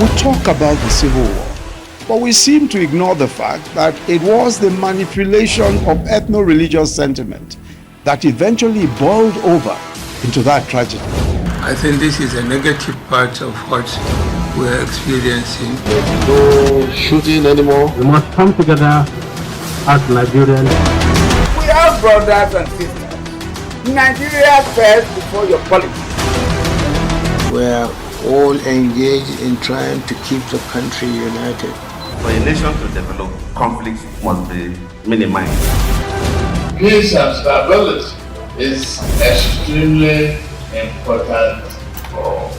We talk about the Civil War, but we seem to ignore the fact that it was the manipulation of ethno-religious sentiment that eventually boiled over into that tragedy. I think this is a negative part of what we're experiencing. No shooting anymore. We must come together as Nigerians. We are brothers and sisters. Nigeria first before your politics. We're all engaged in trying to keep the country united. For a nation to develop, conflicts must be minimized. Peace and stability is extremely important for all.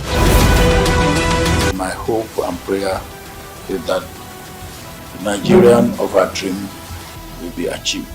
My hope and prayer is that the Nigerian of our dream will be achieved.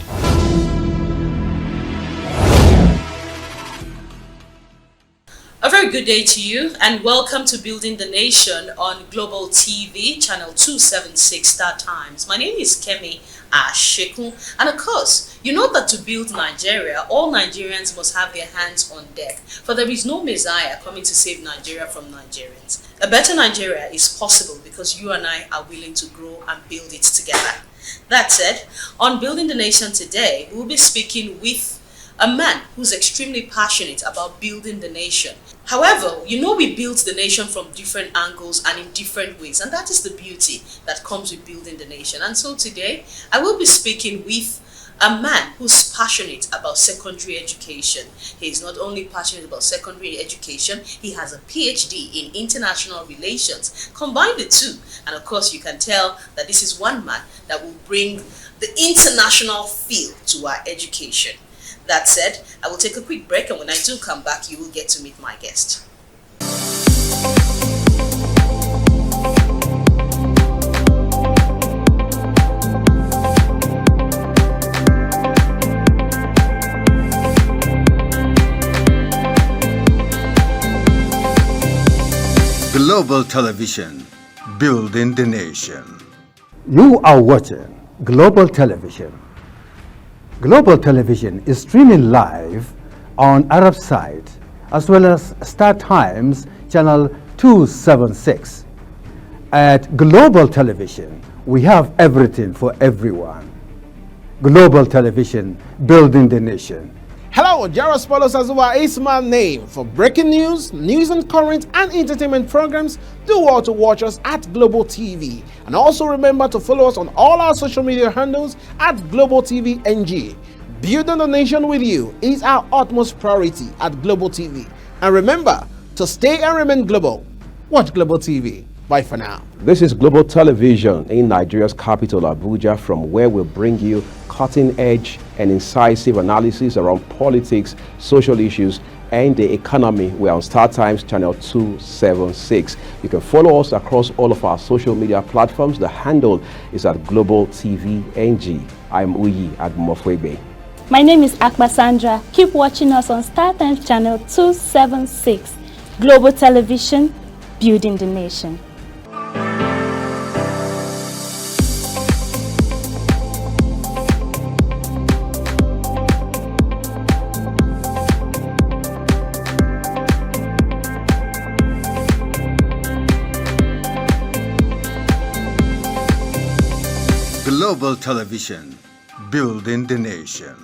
A very good day to you and welcome to Building the Nation on Global TV, channel 276 Star Times. My name is Kemi Ashekun, and of course, you know that to build Nigeria, all Nigerians must have their hands on deck, for there is no Messiah coming to save Nigeria from Nigerians. A better Nigeria is possible because you and I are willing to grow and build it together. That said, on Building the Nation today, we'll be speaking with a man who's extremely passionate about building the nation. However, you know we build the nation from different angles and in different ways, and that is the beauty that comes with building the nation. And so today, I will be speaking with a man who's passionate about secondary education. He is not only passionate about secondary education, he has a PhD in international relations. Combine the two, and of course you can tell that this is one man that will bring the international feel to our education. That said, I will take a quick break, and when I do come back, you will get to meet my guest. Global Television, Building the Nation. You are watching Global Television. Global Television is streaming live on Arab site as well as Star Times channel 276. At Global Television, we have everything for everyone. Global Television, Building the Nation. Hello, Jaros Paulos Azuwa is my name. For breaking news, news and current and entertainment programs, do well to watch us at Global TV. And also remember to follow us on all our social media handles at Global TV NG. Building the nation with you is our utmost priority at Global TV. And remember to stay and remain global. Watch Global TV. Bye for now. This is Global Television in Nigeria's capital, Abuja, from where we bring you cutting-edge and incisive analysis around politics, social issues, and the economy. We're on Star Times channel 276. You can follow us across all of our social media platforms. The handle is at Global TV NG. I'm Uyi Agmofwebe. My name is Akba Sandra. Keep watching us on Star Times channel 276. Global Television, Building the Nation. Global Television, Building the Nation.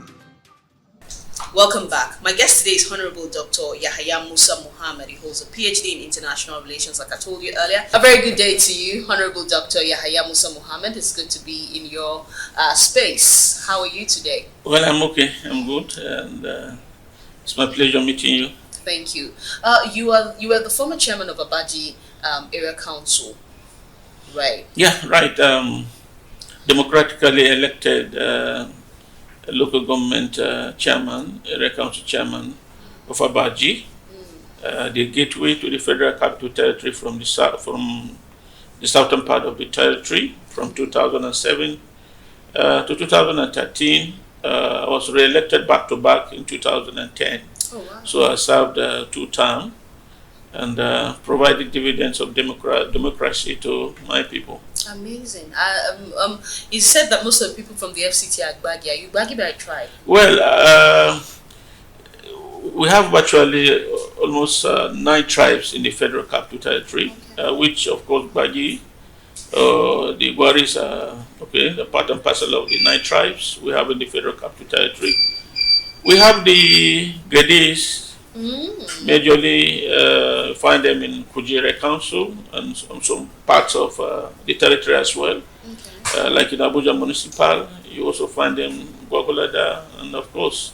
Welcome back. My guest today is Honorable Dr. Yahaya Musa Muhammad. He holds a PhD in international relations, like I told you earlier. A very good day to you, Honorable Dr. Yahaya Musa Muhammad. It's good to be in your space. How are you today? Well, I'm okay. I'm good, and it's my pleasure meeting you. Thank you. You were the former chairman of Abaji Area Council, right? Yeah, right. Democratically elected local government chairman, area council chairman of Abaji, the gateway to the Federal Capital Territory from the southern part of the territory from 2007 to 2013. I was re-elected back to back in 2010. Oh, wow. So I served 2 terms and provided dividends of democracy to my people. Amazing. You said that most of the people from the FCT are Gbagi. Are you Gbagi by tribe? Well, we have virtually almost 9 tribes in the Federal Capital Territory, which of course Baji, the Gwaris are the part and parcel of the 9 tribes we have in the Federal Capital Territory. We have the Geddes, majorly find them in Kujere Council and some parts of the territory as well. Like in Abuja Municipal, you also find them in Gwagolada, and of course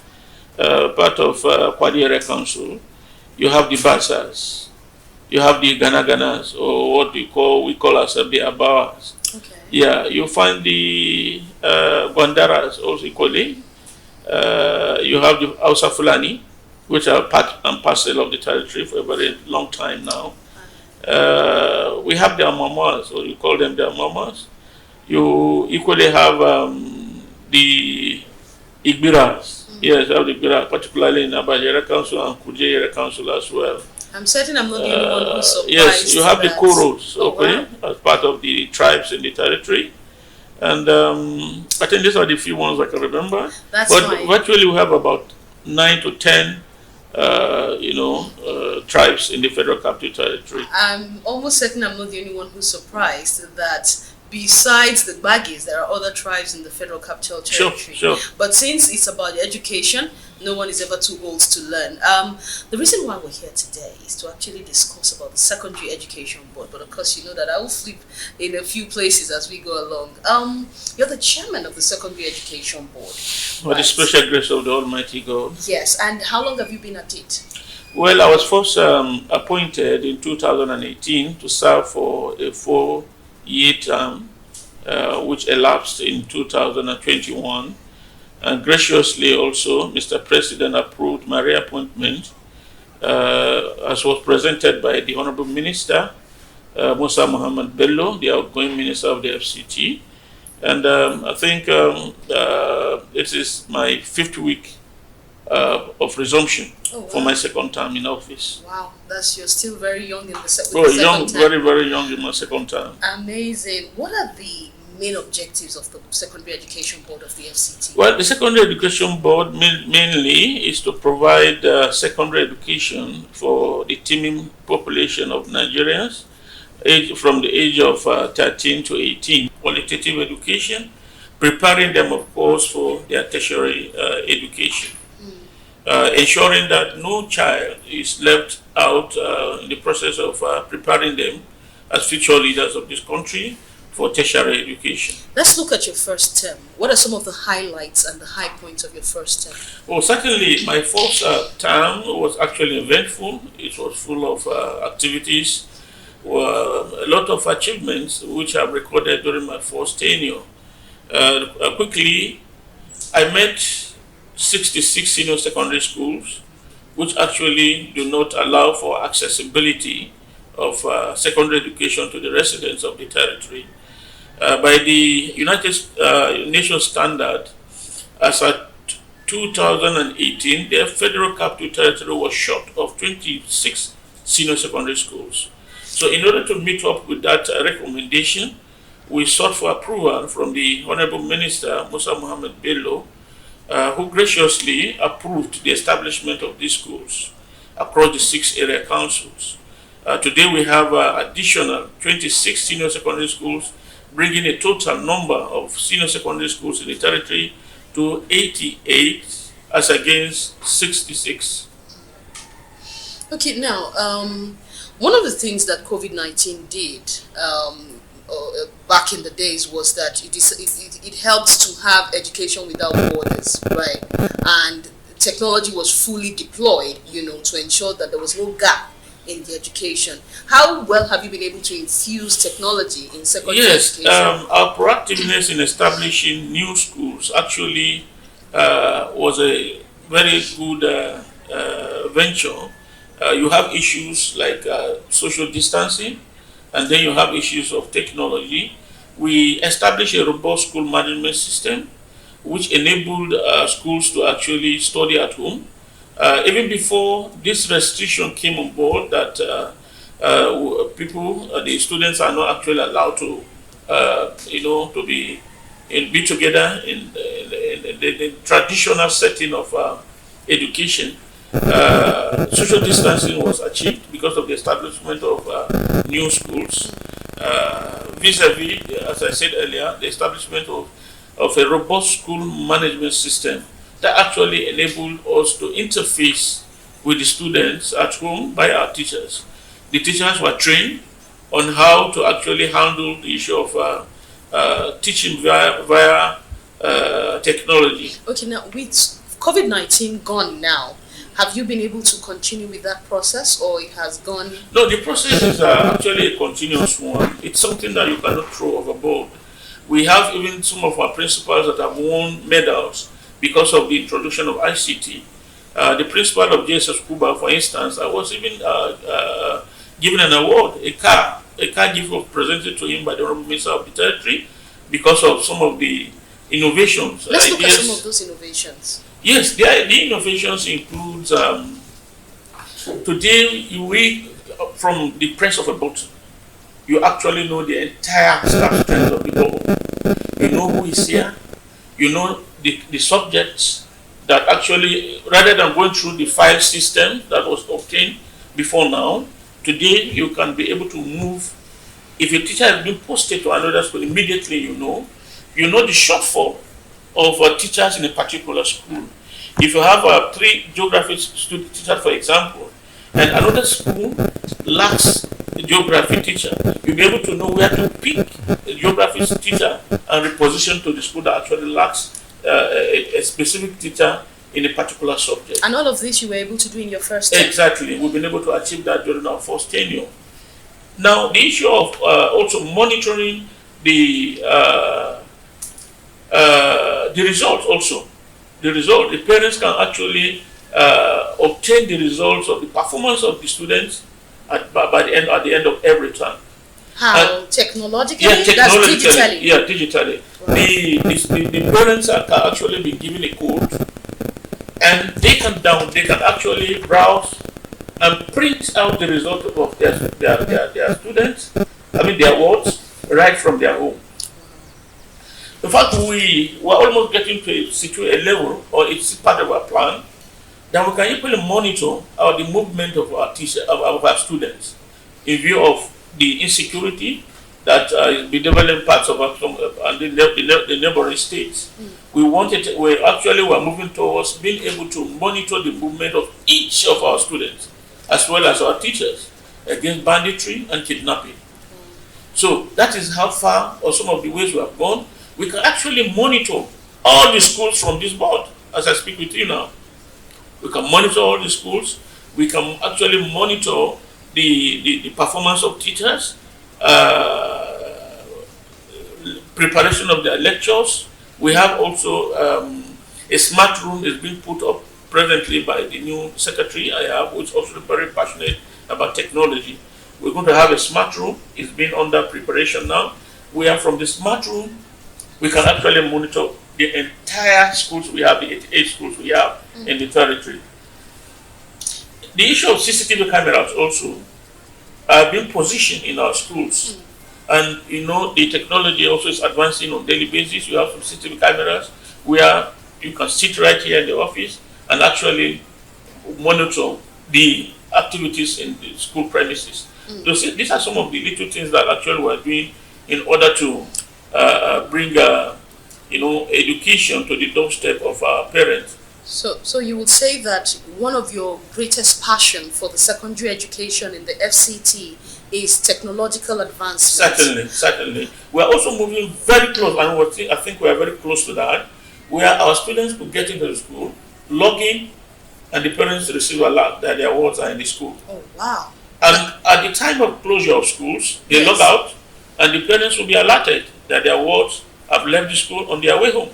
part of Kwadiere Council. You have the Basas, you have the Ganaganas, or what we call ourselves the Abawas. Yeah, you find the Gwandaras also equally. You have the Hausa Fulani, which are part and parcel of the territory for a very long time now. We have the Amamas, or you call them the Amamas. You equally have the Igbiras. Yes, you have the Igbiras, particularly in Abajere Council and Kujere Council as well. I'm certain I'm not the only one who's surprised. Yes, you have the Koros, as part of the tribes in the territory. And I think these are the few ones I can remember. That's but fine. Virtually we have about 9 to 10 tribes in the Federal Capital Territory. I'm almost certain I'm not the only one who's surprised that besides the Baggies, there are other tribes in the Federal Capital Territory. Sure. But since it's about education, no one is ever too old to learn. The reason why we're here today is to actually discuss about the Secondary Education Board. But of course, you know that I will flip in a few places as we go along. You're the chairman of the Secondary Education Board. By the special grace of the Almighty God. Yes, and how long have you been at it? Well, I was first appointed in 2018 to serve for a 4-year term, which elapsed in 2021. And graciously also, Mr. President approved my reappointment as was presented by the Honorable Minister, Musa Muhammad Bello, the outgoing Minister of the FCT. And I think this is my 5th week of resumption for my 2nd term in office. Wow, you're still very young in the second young, term. very, very young in my 2nd term. Amazing. What are the main objectives of the Secondary Education Board of the FCT? Well, the Secondary Education Board mainly is to provide secondary education for the teeming population of Nigerians from the age of 13 to 18. Qualitative education, preparing them, of course, for their tertiary education. Ensuring that no child is left out in the process of preparing them as future leaders of this country for tertiary education. Let's look at your first term. What are some of the highlights and the high points of your first term? Well, certainly my first term was actually eventful. It was full of activities, a lot of achievements which I've recorded during my first tenure. Quickly, I met 66 senior secondary schools which actually do not allow for accessibility of secondary education to the residents of the territory. By the United Nations standard, as at 2018, the Federal Capital Territory was short of 26 senior secondary schools. So in order to meet up with that recommendation, we sought for approval from the Honorable Minister, Musa Muhammad Bello, who graciously approved the establishment of these schools across the 6 area councils. Today we have additional 26 senior secondary schools, bringing a total number of senior secondary schools in the territory to 88 as against 66. Okay, now, one of the things that COVID-19 did back in the days was that it helped to have education without borders, right? And technology was fully deployed, to ensure that there was no gap in the education. How well have you been able to infuse technology in secondary education? Yes, our proactiveness in establishing new schools actually was a very good venture. You have issues like social distancing, and then you have issues of technology. We established a robust school management system which enabled schools to actually study at home. Even before this restriction came on board, that the students are not actually allowed to, to be together in the traditional setting of education. social distancing was achieved because of the establishment of new schools. Vis-a-vis, as I said earlier, the establishment of a robust school management system that actually enabled us to interface with the students at home by our teachers. The teachers were trained on how to actually handle the issue of teaching via technology. Okay, now with COVID-19 gone now, have you been able to continue with that process, or it has gone? No, the process is actually a continuous one. It's something that you cannot throw overboard. We have even some of our principals that have won medals because of the introduction of ICT. The principal of JSS Cuba, for instance, I was even given an award, a car gift was presented to him by the Honorable Minister of the Territory because of some of the innovations. Let's look at some of those innovations. Yes, the innovations includes today from the press of a button, you actually know the entire staff strength of the board. You know who is here. You know the subjects that actually, rather than going through the file system that was obtained before now, today you can be able to move. If a teacher has been posted to another school, immediately you know the shortfall of teachers in a particular school. If you have 3 geography student teachers, for example, and another school lacks a geography teacher, you'll be able to know where to pick a geography teacher and reposition to the school that actually lacks a specific teacher in a particular subject. And all of this you were able to do in your first tenure? Exactly. We've been able to achieve that during our first tenure. Now, the issue of also monitoring the results also. The parents can actually obtain the results of the performance of the students at the end of every term. How? Technologically? Yeah, technologically. That's digitally? Yeah, digitally. Wow. The parents are actually be given a code, and they can actually browse and print out the result of their students, their words, right from their home. In fact, we were almost getting to a level, or it's part of our plan, that we can equally monitor the movement of our our students in view of the insecurity that is bedeviling parts of the neighboring states. We were moving towards being able to monitor the movement of each of our students, as well as our teachers, against banditry and kidnapping. So that is how far, or some of the ways we have gone. We can actually monitor all the schools from this board, as I speak with you now. We can monitor all the schools. We can actually monitor the performance of teachers, preparation of their lectures. We have also a smart room is being put up presently by the new secretary I have, who is also very passionate about technology. We're going to have a smart room. It's been under preparation now. We are from the smart room. We can actually monitor the entire schools we have, the 88 schools we have in the territory. The issue of CCTV cameras also are being positioned in our schools. And the technology also is advancing on a daily basis. You have some CCTV cameras where you can sit right here in the office and actually monitor the activities in the school premises. So these are some of the little things that actually we're doing in order to bring education to the doorstep of our parents. So you would say that one of your greatest passion for the secondary education in the FCT is technological advancement. Certainly. We are also moving very close, and I think we are very close to that, where our students could get into the school, log in, and the parents receive a alert that their awards are in the school. Oh, wow. And at the time of closure of schools, they log out, and the parents will be alerted that their awards have left the school on their way home.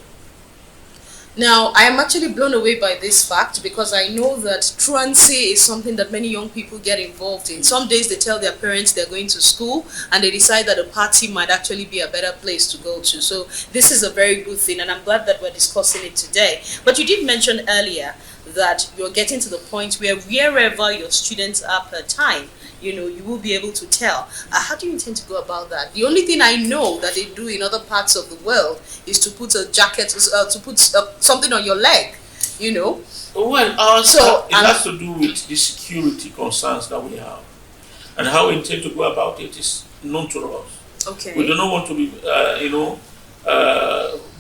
Now, I am actually blown away by this fact because I know that truancy is something that many young people get involved in. Some days they tell their parents they're going to school and they decide that a party might actually be a better place to go to. So this is a very good thing, and I'm glad that we're discussing it today. But you did mention earlier that you're getting to the point where wherever your students are per time, you will be able to tell. How do you intend to go about that? The only thing I know that they do in other parts of the world is to put a jacket, to put something on your leg, you know. Well, it has to do with the security concerns that we have, and how we intend to go about it is known to us. Okay. We do not want to be,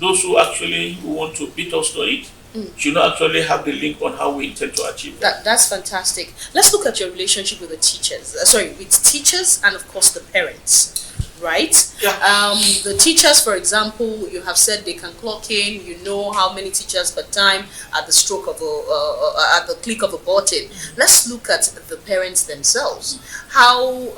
those who actually want to beat us to it should not actually have the link on how we intend to achieve that. That's fantastic. Let's look at your relationship with the teachers. With teachers and of course the parents. Right? Yeah. The teachers, for example, you have said they can clock in. You know how many teachers per time at the stroke of at the click of a button. Let's look at the parents themselves. How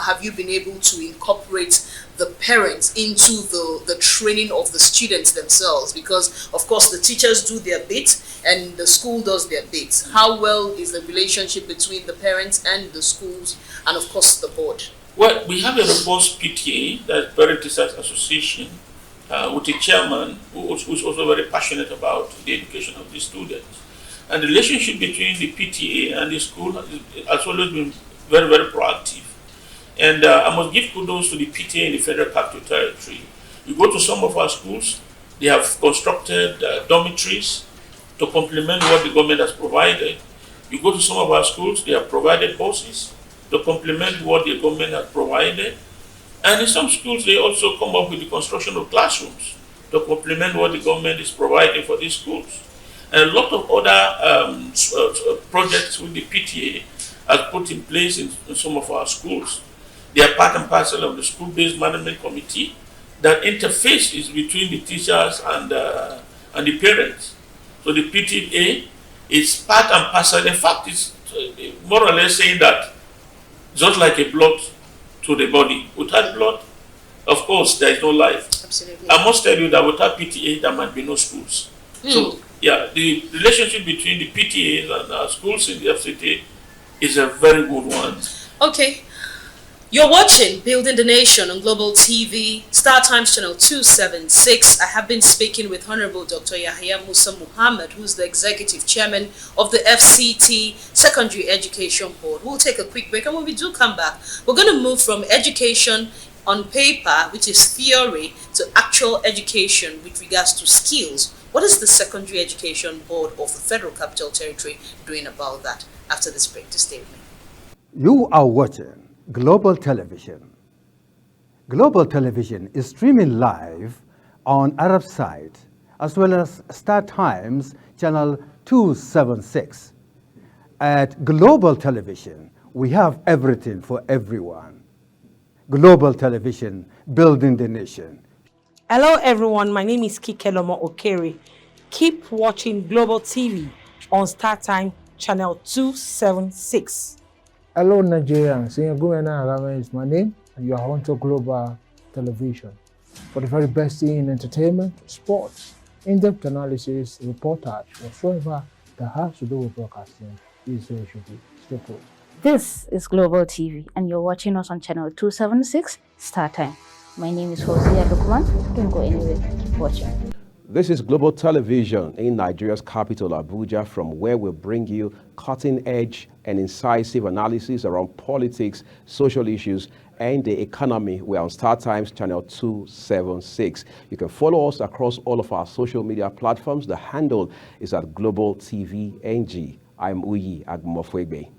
have you been able to incorporate the parents into the training of the students themselves? Because of course the teachers do their bit and the school does their bit. How well is the relationship between the parents and the schools and of course the board? Well, we have a robust PTA, that's Parent Teachers Association, with a chairman who's also very passionate about the education of the students. And the relationship between the PTA and the school has always been very, very proactive. And I must give kudos to the PTA in the Federal Capital Territory. You go to some of our schools, they have constructed dormitories to complement what the government has provided. You go to some of our schools, they have provided buses to complement what the government has provided. And in some schools, they also come up with the construction of classrooms to complement what the government is providing for these schools. And a lot of other projects with the PTA are put in place in some of our schools. They are part and parcel of the school-based management committee that interfaces between the teachers and the parents. So the PTA is part and parcel. In fact, it's more or less saying that just like a blood to the body. Without blood, of course, there is no life. Absolutely. I must tell you that without PTA, there might be no schools. So, yeah, the relationship between the PTAs and our schools in the FCT is a very good one. Okay. You're watching Building the Nation on Global TV, Star Times Channel 276. I have been speaking with Honorable Dr. Yahya Musa Muhammad, who's the Executive Chairman of the FCT Secondary Education Board. We'll take a quick break, and when we do come back, we're going to move from education on paper, which is theory, to actual education with regards to skills. What is the Secondary Education Board of the Federal Capital Territory doing about that? After this break, to stay with me. You are watching Global Television. Global Television is streaming live on Arab site as well as Star Times Channel 276. At Global Television, we have everything for everyone. Global Television, building the nation. Hello everyone, my name is Kikelomo Okere. Keep watching Global TV on Star Time Channel 276. Hello Nigerians, Gumena Alama is my name, and you are on to Global Television. For the very best in entertainment, sports, in-depth analysis, reportage, whatsoever that has to do with broadcasting, this is where you should be. Stay put. This is Global TV, and you're watching us on channel 276, Star Time. My name is Hosea Dokuman. Don't go anywhere. Keep watching. This is Global Television in Nigeria's capital, Abuja, from where we bring you cutting-edge and incisive analysis around politics, social issues, and the economy. We're on Star Times Channel 276. You can follow us across all of our social media platforms. The handle is at Global TV NG. I'm Uyi Agmofwegbe.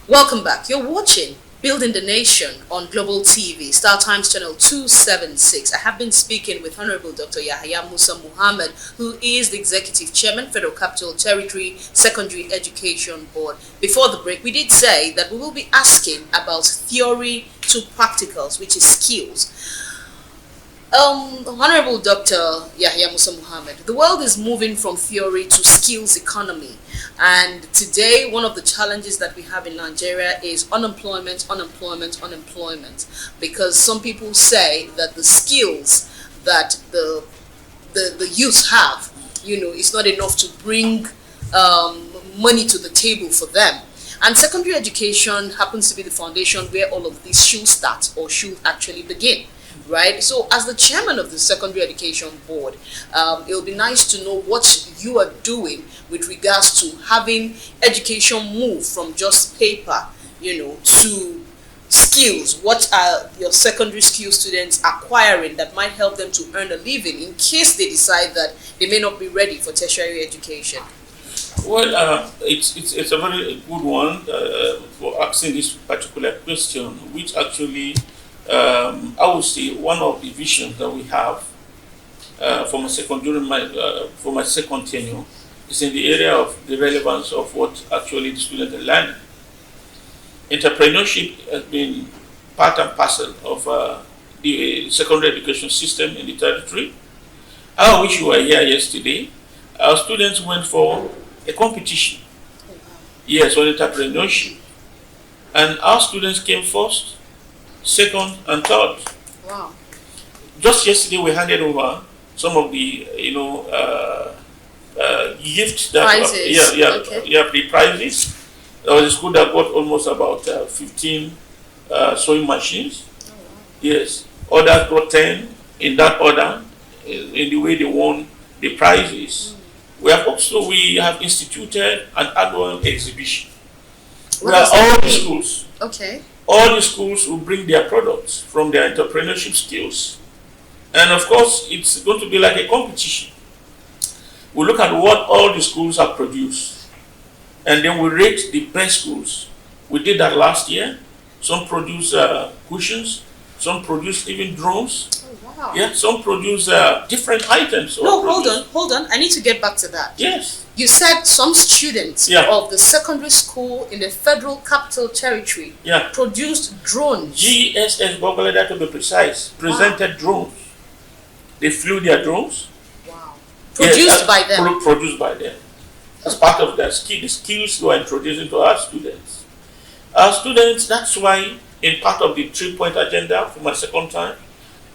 Welcome back. You're watching Building the Nation on Global TV, Star Times Channel 276. I have been speaking with Honorable Dr. Yahya Musa Muhammad, who is the Executive Chairman, Federal Capital Territory Secondary Education Board. Before the break, we did say that we will be asking about theory to practicals, which is skills. Honorable Dr. Yahya Musa Muhammad, the world is moving from theory to skills economy. And today, one of the challenges that we have in Nigeria is unemployment. Because some people say that the skills that the youth have, is not enough to bring money to the table for them. And secondary education happens to be the foundation where all of this should start or should actually begin. Right? So as the chairman of the Secondary Education Board, it will be nice to know what you are doing with regards to having education move from just paper, to skills. What are your secondary school students acquiring that might help them to earn a living in case they decide that they may not be ready for tertiary education? Well, it's a very good one for asking this particular question, which actually I would say one of the visions that we have for my second tenure is in the area of the relevance of what actually the students are learning. Entrepreneurship has been part and parcel of the secondary education system in the territory. I wish you were here yesterday. Our students went for a competition, yes, on entrepreneurship, and our students came first, second, and third. Wow! Just yesterday, we handed over some of the gifts that prizes. The prizes. There was a school that got almost about 15 sewing machines. Oh, wow. Yes, others got 10 in that order, in the way they won the prizes. We have instituted an annual exhibition where all the schools, all the schools will bring their products from their entrepreneurship skills, and of course it's going to be like a competition. We look at what all the schools have produced, and then we rate the best schools. We did that last year. Some produce cushions, some produce even drones. Wow. Yeah, some produce different items. No, hold on. I need to get back to that. Yes. You said some students of the secondary school in the Federal Capital Territory produced drones. GSS Bogoleda, to be precise, presented drones. They flew their drones. Wow. Produced by them. Produced by them. As part of their the skills we are introducing to our students. Our students, that's why in part of the 3-point agenda for my second time,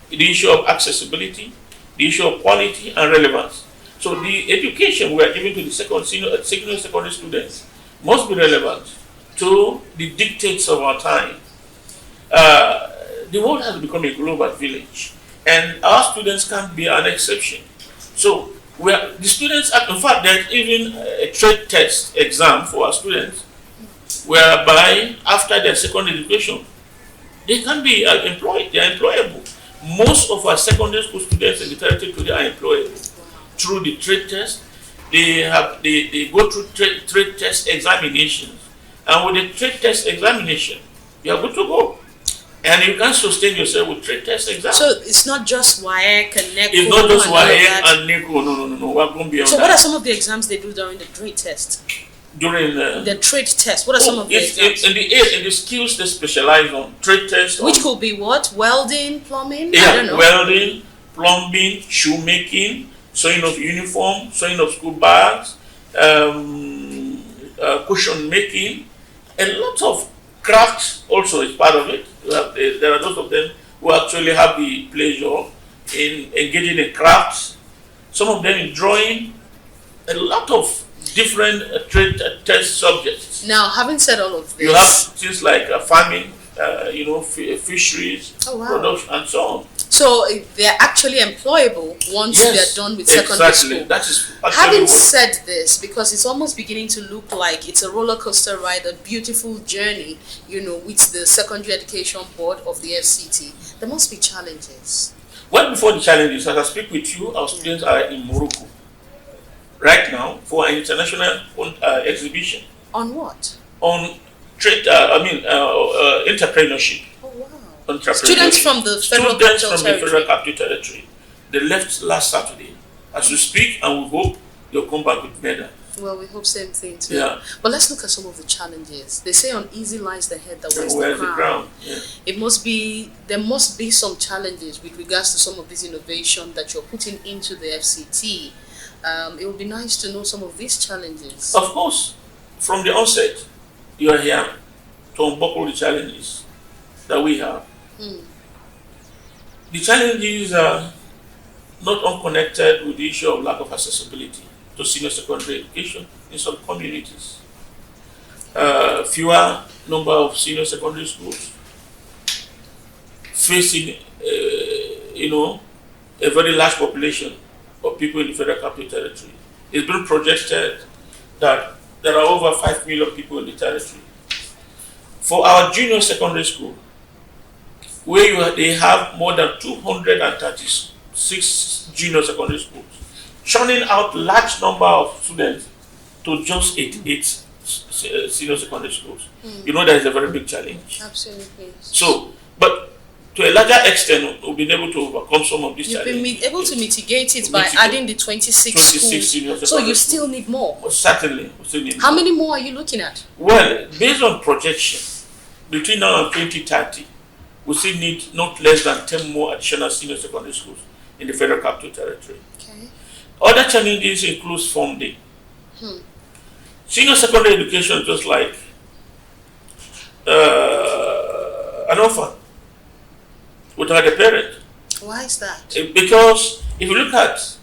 the issue of accessibility, the issue of quality and relevance. So the education we are giving to the senior secondary students must be relevant to the dictates of our time. The world has become a global village, and our students can't be an exception. So the students, in fact, there's even a trade test exam for our students, whereby after their secondary education, they can be employed, they are employable. Most of our secondary school students in the territory today are employable through the trade test. They go through trade test examinations, and with the trade test examination, you are good to go, and you can sustain yourself with trade test exam. So it's not just WAEC and NECO. It's not just WAEC and NECO. No. We're going beyond that. So what are some of the exams they do during the trade test? During the trade test, what are some of the exams? In the skills they specialize on, trade test. Which could be what? Welding, plumbing? Yeah, I don't know. Welding, plumbing, shoemaking, sewing of uniform, sewing of school bags, cushion making, a lot of crafts also is part of it. There are those of them who actually have the pleasure in engaging in crafts. Some of them in drawing, a lot of different trade test subjects. Now, having said all of this, you have things like farming, fisheries, production, and so on. So they're actually employable once they're done with secondary school. That is having said this, because it's almost beginning to look like it's a roller coaster ride, a beautiful journey, with the Secondary Education Board of the FCT, there must be challenges. Well, before the challenges, as I speak with you, our students are in Morocco right now for an international exhibition. On what? On trade, entrepreneurship. Oh, wow. Students from the Federal Capital Territory. They left last Saturday. As we speak, and we hope they'll come back with medal. Well, we hope same thing too. Yeah. But let's look at some of the challenges. They say uneasy lies the head that wears the crown. Yeah. There must be some challenges with regards to some of this innovation that you're putting into the FCT. It would be nice to know some of these challenges. Of course, from the onset, you are here to unbuckle the challenges that we have. The challenges are not unconnected with the issue of lack of accessibility to senior secondary education in some communities. Fewer number of senior secondary schools facing, a very large population of people in the Federal Capital Territory. It's been projected that there are over 5 million people in the territory. For our junior secondary school, where they have more than 236 junior secondary schools, churning out large number of students to just 88 senior secondary schools. You know that is a very big challenge. Absolutely. So, but to a larger extent, we've been able to overcome some of these challenges. You've been able to mitigate it by adding the 26 schools. So you still need more. Well, certainly, we still need How more. many more are you looking at? Well, based on projection, between now and 2030, we still need not less than 10 more additional senior secondary schools in the Federal Capital Territory. Okay. Other challenges include funding. Senior secondary education, just like an orphan without a parent. Why is that? Because if you look at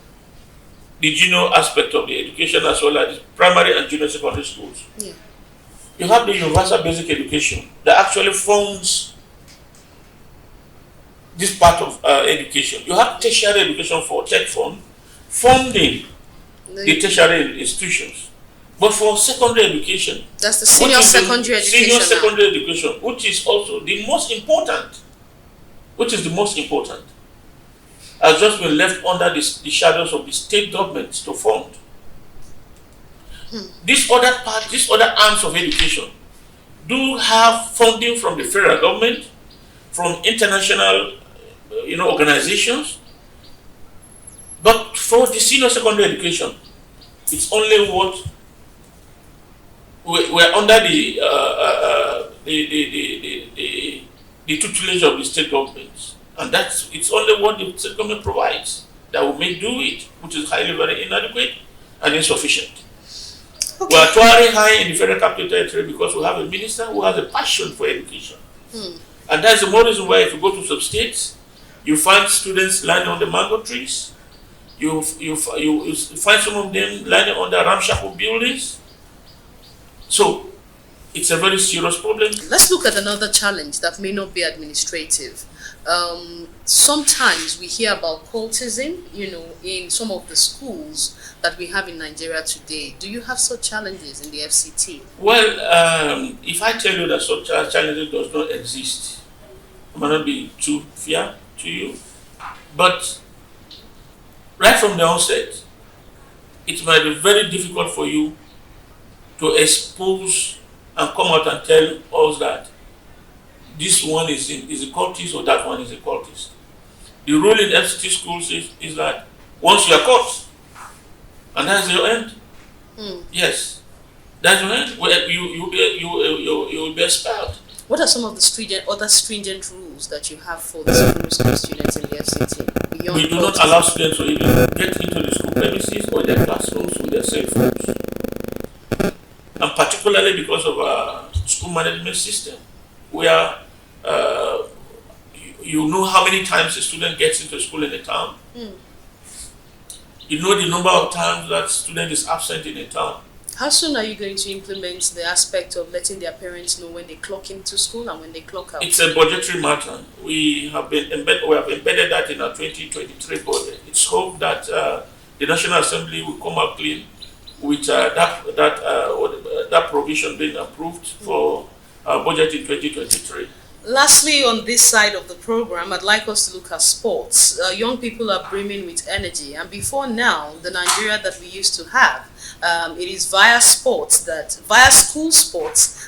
the junior aspect of the education as well as primary and junior secondary schools, you have the universal basic education that actually funds this part of education. You have tertiary education for tech fund, funding the tertiary institutions. But for secondary education, that's the senior secondary education. Senior secondary education, which is also the most important, has just been left under the shadows of the state governments to fund. These other arms of education do have funding from the federal government, from international organizations, but for the senior secondary education, it's only what we're under the tutelage of the state governments, and it's only what the state government provides that will make do it, which is highly very inadequate and insufficient. We are towering high in the Federal Capital Territory because we have a minister who has a passion for education, and that's the more reason why if you go to some states, you find students lying on the mango trees. You find some of them lying on the ramshackle buildings. So, it's a very serious problem. Let's look at another challenge that may not be administrative. Sometimes we hear about cultism, in some of the schools that we have in Nigeria today. Do you have such challenges in the FCT? Well, if I tell you that such challenges does not exist, I might not be too fair to you. But right from the onset, it might be very difficult for you to expose and come out and tell us that this one is a cultist or that one is a cultist. The rule in FCT schools is that once you are caught, and that's your end. Yes, that's your end. You will be expelled. What are some of the other stringent rules that you have for the secondary school students in the FCT? Beyond we do not allow students to even get into the school premises or their classrooms with their cell phones. And particularly because of our school management system, where you know how many times a student gets into school in a town. You know the number of times that student is absent in a town. How soon are you going to implement the aspect of letting their parents know when they clock into school and when they clock out? It's a budgetary matter. We have embedded that in our 2023 budget. It's hoped that the National Assembly will come out clean with that provision being approved for our budget in 2023. Lastly, on this side of the program, I'd like us to look at sports. Young people are brimming with energy, and before now, the Nigeria that we used to have, it is via school sports,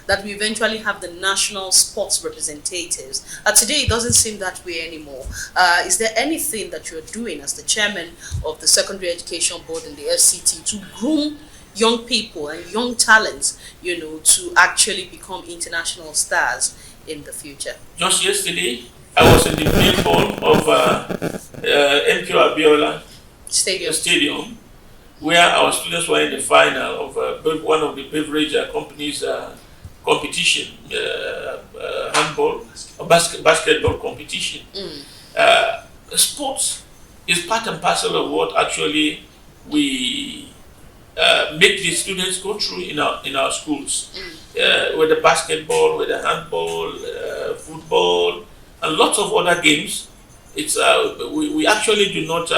that we eventually have the national sports representatives. Today, it doesn't seem that way anymore. Is there anything that you're doing as the chairman of the Secondary Education Board in the FCT to groom young people and young talents, to actually become international stars in the future? Just yesterday, I was in the main hall of MQ Abiola Stadium, where our students were in the final of one of the beverage companies' competition, handball or basketball competition. Sports is part and parcel of what actually we make the students go through in our schools. With the basketball, with the handball, football, and lots of other games. It's we actually do not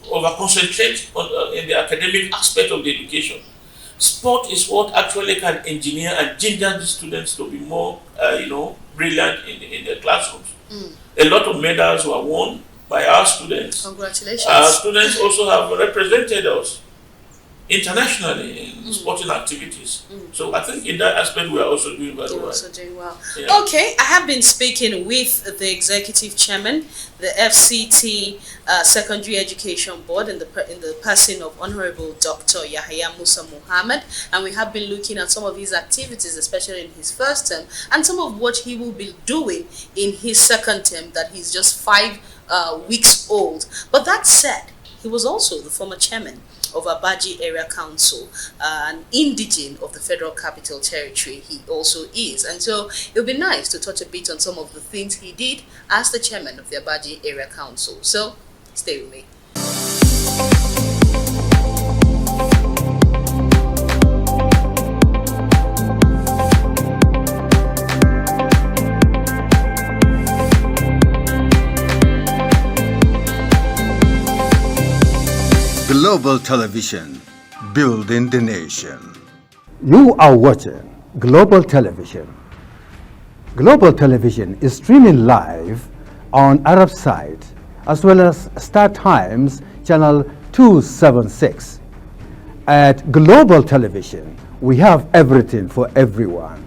over concentrate on in the academic aspect of the education. Sport is what actually can engineer and ginger the students to be more brilliant in their classrooms. A lot of medals were won by our students. Congratulations. Our students also have represented us internationally in sporting activities. So I think in that aspect we are also doing very well. Also doing well. Yeah. Okay, I have been speaking with the executive chairman, the FCT Secondary Education Board, in the person of Honorable Dr. Yahya Musa Muhammad, and we have been looking at some of his activities, especially in his first term, and some of what he will be doing in his second term, that he's just 5 weeks old. But that said, he was also the former chairman of Abaji Area Council, an indigene of the Federal Capital Territory he also is. And so it would be nice to touch a bit on some of the things he did as the chairman of the Abaji Area Council. So stay with me. Global Television, building the nation. You are watching Global Television. Global Television is streaming live on Arab side as well as Star Times channel 276. At Global Television, we have everything for everyone.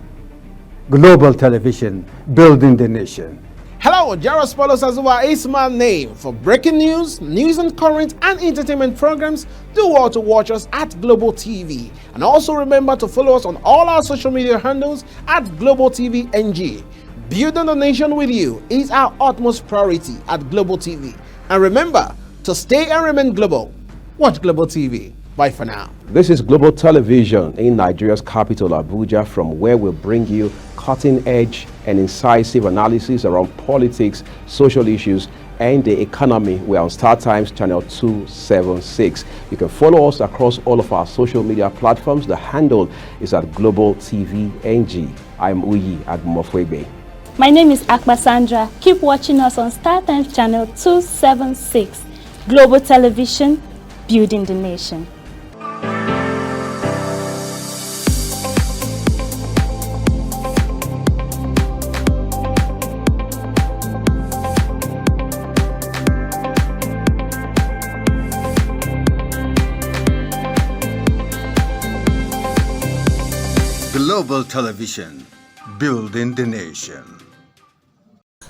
Global Television, building the nation. Hello, Jaros Paulos Azuwa is my name. For breaking news and current and entertainment programs, do well to watch us at Global TV. And also remember to follow us on all our social media handles at Global TV NG. Building the nation with you is our utmost priority at Global TV. And remember to stay and remain global. Watch Global TV. Bye for now. This is Global Television in Nigeria's capital, Abuja, from where we'll bring you cutting-edge and incisive analysis around politics, social issues, and the economy. We're on Star Times channel 276. You can follow us across all of our social media platforms. The handle is at Global TV NG. I'm Uyi Agmofwebe. My name is Akba Sandra. Keep watching us on Star Times channel 276. Global Television, building the nation. Global Television, building the nation.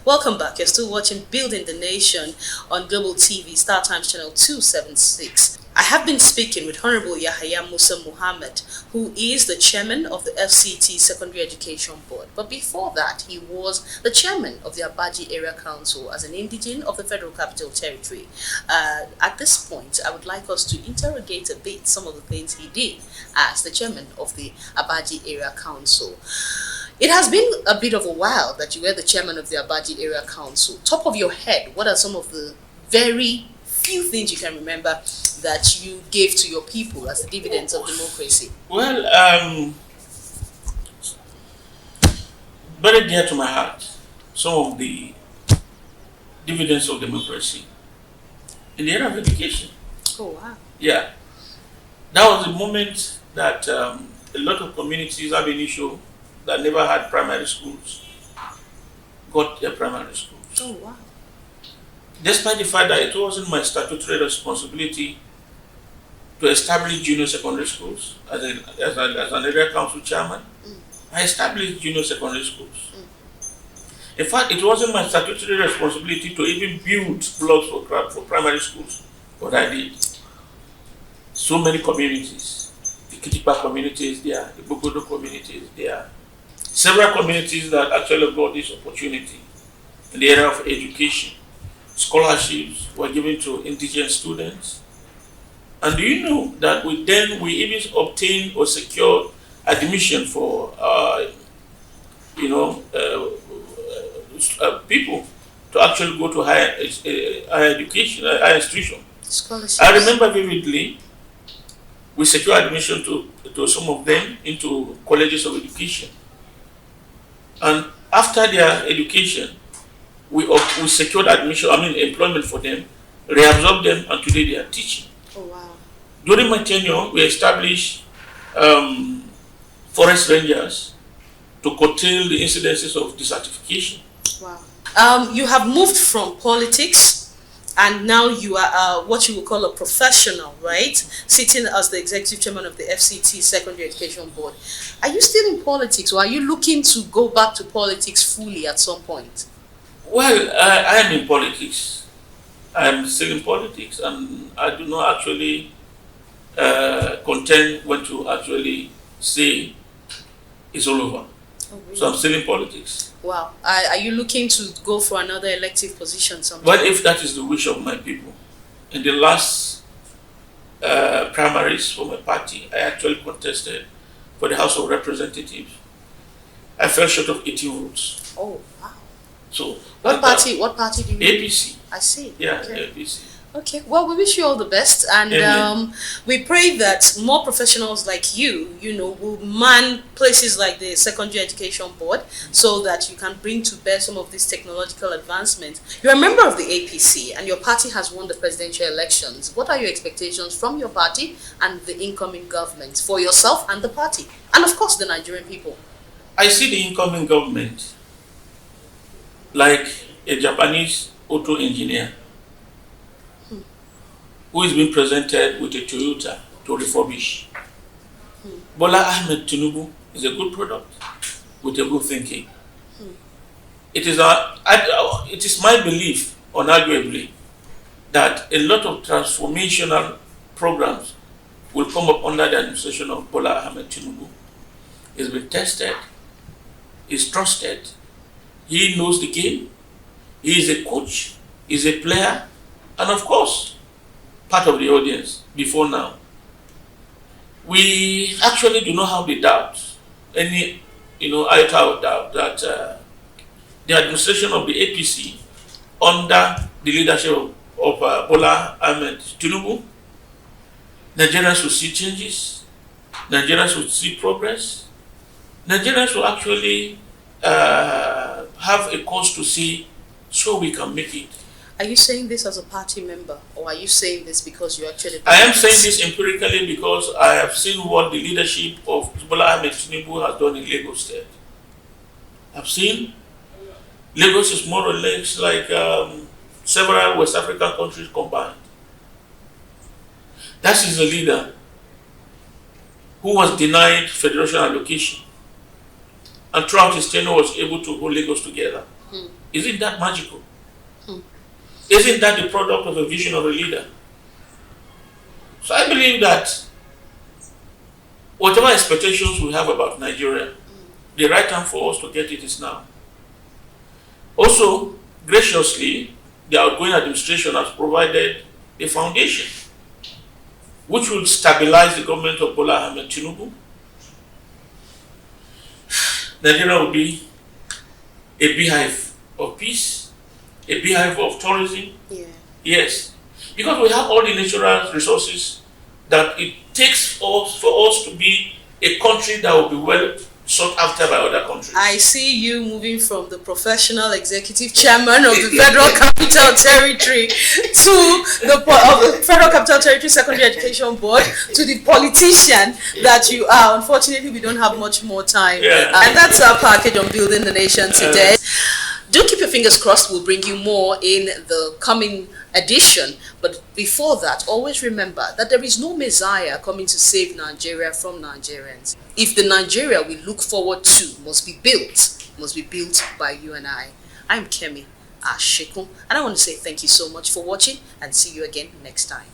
Welcome back. You're still watching Building the Nation on Global TV, Star Times channel 276. I have been speaking with Honorable Yahya Musa Muhammad, who is the chairman of the FCT Secondary Education Board. But before that, he was the chairman of the Abaji Area Council as an indigene of the Federal Capital Territory. At this point, I would like us to interrogate a bit some of the things he did as the chairman of the Abaji Area Council. It has been a bit of a while that you were the chairman of the Abaji Area Council. Top of your head, what are some of the very few things you can remember that you gave to your people as the dividends of democracy? Well, very dear to my heart, some of the dividends of democracy in the area of education. Oh, wow. Yeah. That was the moment that a lot of communities have an issue that never had primary schools got their primary schools. Oh, wow. Despite the fact that it wasn't my statutory responsibility to establish junior secondary schools as an area council chairman, I established junior secondary schools. In fact, it wasn't my statutory responsibility to even build blocks for primary schools, but I did. So many communities, the Kitipa community is there, the Bogodo community is there, several communities that actually got this opportunity in the area of education. Scholarships were given to indigent students. And do you know that we even obtained or secured admission for people to actually go to higher education, higher institution. Scholarships. I remember vividly, we secured admission to some of them into colleges of education. And after their education, we secured employment for them, reabsorbed them, and today they are teaching. Oh, wow. During my tenure, we established forest rangers to curtail the incidences of desertification. Wow. You have moved from politics and now you are what you would call a professional, right? Sitting as the executive chairman of the FCT Secondary Education Board. Are you still in politics, or are you looking to go back to politics fully at some point? Well, I am in politics. I am still in politics, and I do not actually contend when to actually say it's all over. Oh, really? So I'm still in politics. Wow. Are you looking to go for another elective position sometime? Well, if that is the wish of my people. In the last primaries for my party, I actually contested for the House of Representatives. I fell short of 18 votes. Oh, wow. So What party do you APC. I see. Yeah, okay. APC. Okay, well, we wish you all the best, and we pray that more professionals like you, will man places like the Secondary Education Board, so that you can bring to bear some of these technological advancements. You're a member of the APC, and your party has won the presidential elections. What are your expectations from your party and the incoming government for yourself and the party, and of course the Nigerian people? I see the incoming government like a Japanese auto engineer who is being presented with a Toyota to refurbish. Bola Ahmed Tinubu is a good product with a good thinking. It is my belief, unarguably, that a lot of transformational programs will come up under the administration of Bola Ahmed Tinubu. He's been tested, he's trusted, he knows the game, he is a coach, he's a player, and of course, part of the audience before now. We actually do not have the doubt, any iota of doubt, that the administration of the APC under the leadership of Bola Ahmed Tinubu, Nigerians will see changes, Nigerians will see progress, Nigerians will actually have a cause to see, so we can make it. Are you saying this as a party member, or are you saying this because you actually... I am saying this empirically because I have seen what the leadership of Bola Ahmed Tinubu has done in Lagos State. I've seen Lagos is more or less like several West African countries combined. That is a leader who was denied federation allocation, and throughout his tenure was able to hold Lagos together. Isn't that magical? Isn't that the product of a vision of a leader? So I believe that whatever expectations we have about Nigeria, the right time for us to get it is now. Also, graciously, the outgoing administration has provided a foundation which will stabilize the government of Bola Ahmed Tinubu. Nigeria will be a beehive of peace, a beehive of tourism. Yeah. Yes, because we have all the natural resources that it takes for us to be a country that will be well sought after by other countries. I see you moving from the professional executive chairman of the Federal Capital Territory to the Federal Capital Territory Secondary Education Board to the politician that you are. Unfortunately, we don't have much more time. Yeah. And that's our package on Building the Nation today. Do keep your fingers crossed. We'll bring you more in the coming edition. But before that, always remember that there is no Messiah coming to save Nigeria from Nigerians. If the Nigeria we look forward to must be built by you and I. I'm Kemi Ashekun, and I want to say thank you so much for watching, and see you again next time.